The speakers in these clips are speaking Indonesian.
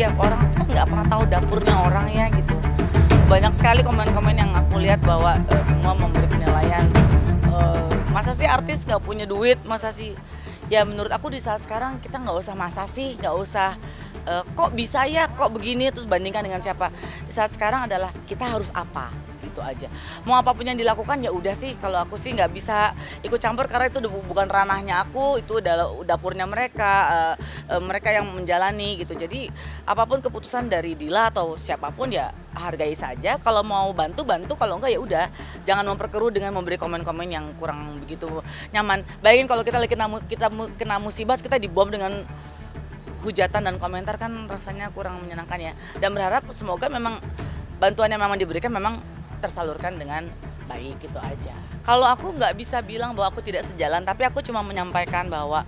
ya orang kan nggak pernah tahu dapurnya orang ya gitu. Banyak sekali komen-komen yang aku lihat bahwa semua memberi penilaian, masa sih artis nggak punya duit, masa sih, ya menurut aku di saat sekarang kita nggak usah masa sih, nggak usah kok bisa ya, kok begini, terus bandingkan dengan siapa. Di saat sekarang adalah kita harus apa, itu aja. Mau apapun yang dilakukan ya udah sih, kalau aku sih nggak bisa ikut campur karena itu bukan ranahnya aku, itu adalah dapurnya mereka, mereka yang menjalani gitu. Jadi apapun keputusan dari Dila atau siapapun ya hargai saja. Kalau mau bantu bantu, kalau enggak ya udah. Jangan memperkeruh dengan memberi komen-komen yang kurang begitu nyaman. Bayangin kalau kita lagi kena musibah, kita dibom dengan hujatan dan komentar, kan rasanya kurang menyenangkan ya. Dan berharap semoga memang bantuan yang memang diberikan memang tersalurkan dengan baik, gitu aja. Kalau aku nggak bisa bilang bahwa aku tidak sejalan, tapi aku cuma menyampaikan bahwa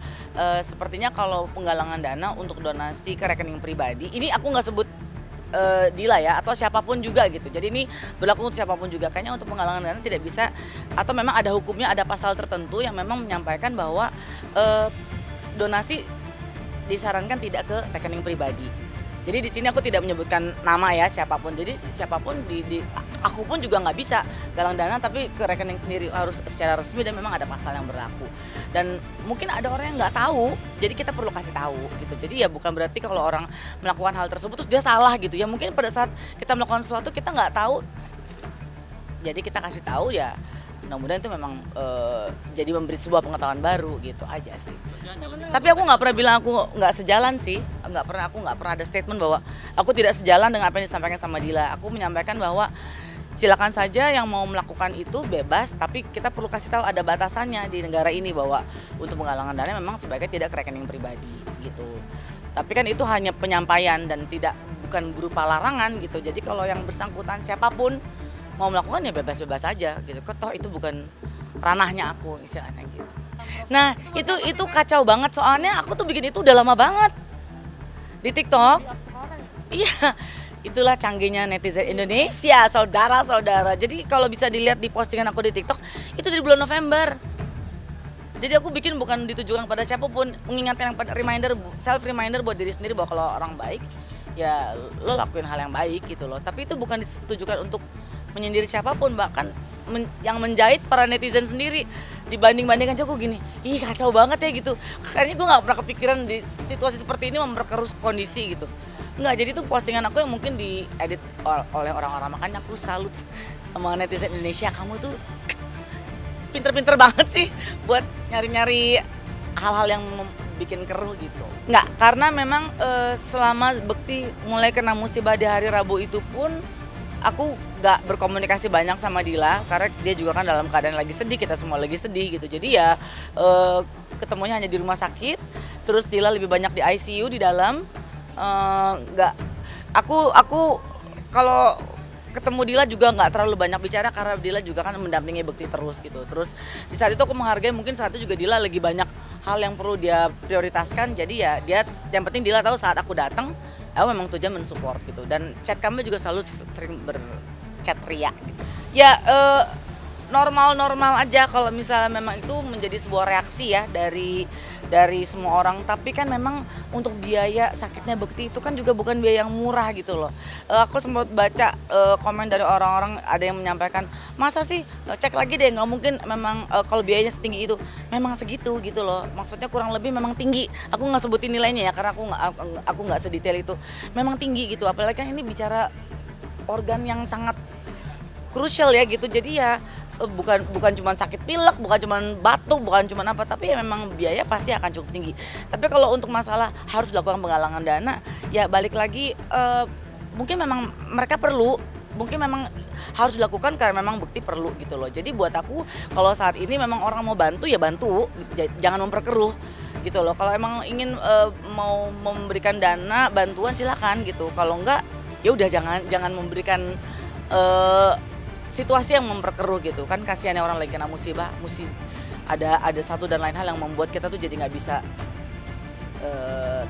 sepertinya kalau penggalangan dana untuk donasi ke rekening pribadi, ini aku nggak sebut Dila ya, atau siapapun juga gitu. Jadi ini berlaku untuk siapapun juga. Kayaknya untuk penggalangan dana tidak bisa, atau memang ada hukumnya, ada pasal tertentu yang memang menyampaikan bahwa donasi disarankan tidak ke rekening pribadi. Jadi di sini aku tidak menyebutkan nama ya siapapun. Jadi siapapun aku pun juga nggak bisa galang dana tapi ke rekening sendiri, harus secara resmi dan memang ada pasal yang berlaku. Dan mungkin ada orang yang nggak tahu, jadi kita perlu kasih tahu gitu. Jadi ya bukan berarti kalau orang melakukan hal tersebut terus dia salah gitu ya. Mungkin pada saat kita melakukan sesuatu kita nggak tahu, jadi kita kasih tahu ya. Mudah-mudahan itu memang jadi memberi sebuah pengetahuan baru gitu aja sih. Tapi aku nggak pernah bilang aku nggak sejalan sih, aku nggak pernah ada statement bahwa aku tidak sejalan dengan apa yang disampaikan sama Dila. Aku menyampaikan bahwa silakan saja yang mau melakukan itu bebas, tapi kita perlu kasih tahu ada batasannya di negara ini bahwa untuk penggalangan dana memang sebaiknya tidak ke rekening pribadi gitu. Tapi kan itu hanya penyampaian dan bukan berupa larangan gitu. Jadi kalau yang bersangkutan siapapun mau melakukan ya bebas-bebas aja gitu. Toh itu bukan ranahnya aku istilahnya gitu. Nah itu kacau banget, soalnya aku tuh bikin itu udah lama banget di TikTok. Iya, itulah canggihnya netizen Indonesia, saudara-saudara. Jadi kalau bisa dilihat di postingan aku di TikTok itu dari bulan November. Jadi aku bikin bukan ditujukan pada siapapun, mengingatkan self reminder buat diri sendiri bahwa kalau orang baik ya lo lakuin hal yang baik gitu loh. Tapi itu bukan ditujukan untuk menyindir siapapun, bahkan yang menjahit para netizen sendiri. Dibanding-bandingkan aja aku gini, ih kacau banget ya gitu. Kayaknya gue gak pernah kepikiran di situasi seperti ini memperkeruh kondisi gitu. Enggak, jadi itu postingan aku yang mungkin diedit oleh orang-orang, makanya aku salut sama netizen Indonesia. Kamu tuh pinter-pinter banget sih buat nyari-nyari hal-hal yang bikin keruh gitu. Enggak, karena memang selama Bekti mulai kena musibah di hari Rabu itu pun aku gak berkomunikasi banyak sama Dila karena dia juga kan dalam keadaan lagi sedih, kita semua lagi sedih gitu. Jadi ya ketemunya hanya di rumah sakit, terus Dila lebih banyak di ICU di dalam. Aku kalau ketemu Dila juga nggak terlalu banyak bicara karena Dila juga kan mendampingi Bekti terus gitu. Terus di saat itu aku menghargai, mungkin saat itu juga Dila lagi banyak hal yang perlu dia prioritaskan. Jadi ya dia yang penting Dila tahu saat aku datang aku memang tujuan mensupport gitu. Dan chat kami juga selalu sering berchat ria gitu. Ya normal-normal aja kalau misalnya memang itu menjadi sebuah reaksi ya dari semua orang. Tapi kan memang untuk biaya sakitnya Bekti itu kan juga bukan biaya yang murah gitu loh. Aku sempat baca komen dari orang-orang, ada yang menyampaikan, masa sih cek lagi deh, nggak mungkin memang kalau biayanya setinggi itu. Memang segitu gitu loh, maksudnya kurang lebih memang tinggi. Aku nggak sebutin nilainya ya karena aku nggak sedetail itu. Memang tinggi gitu, apalagi kan ini bicara organ yang sangat krusial ya gitu. Jadi ya bukan cuma sakit pilek, bukan cuma batuk, bukan cuma apa, tapi ya memang biaya pasti akan cukup tinggi. Tapi kalau untuk masalah harus dilakukan penggalangan dana, ya balik lagi mungkin memang mereka perlu, mungkin memang harus dilakukan karena memang Bekti perlu gitu loh. Jadi buat aku kalau saat ini memang orang mau bantu ya bantu, jangan memperkeruh gitu loh. Kalau emang ingin mau memberikan dana bantuan silakan gitu. Kalau enggak ya udah jangan memberikan situasi yang memperkeruh gitu kan. Kasihan orang lagi kena musibah, ada satu dan lain hal yang membuat kita tuh jadi nggak bisa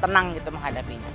tenang gitu menghadapinya.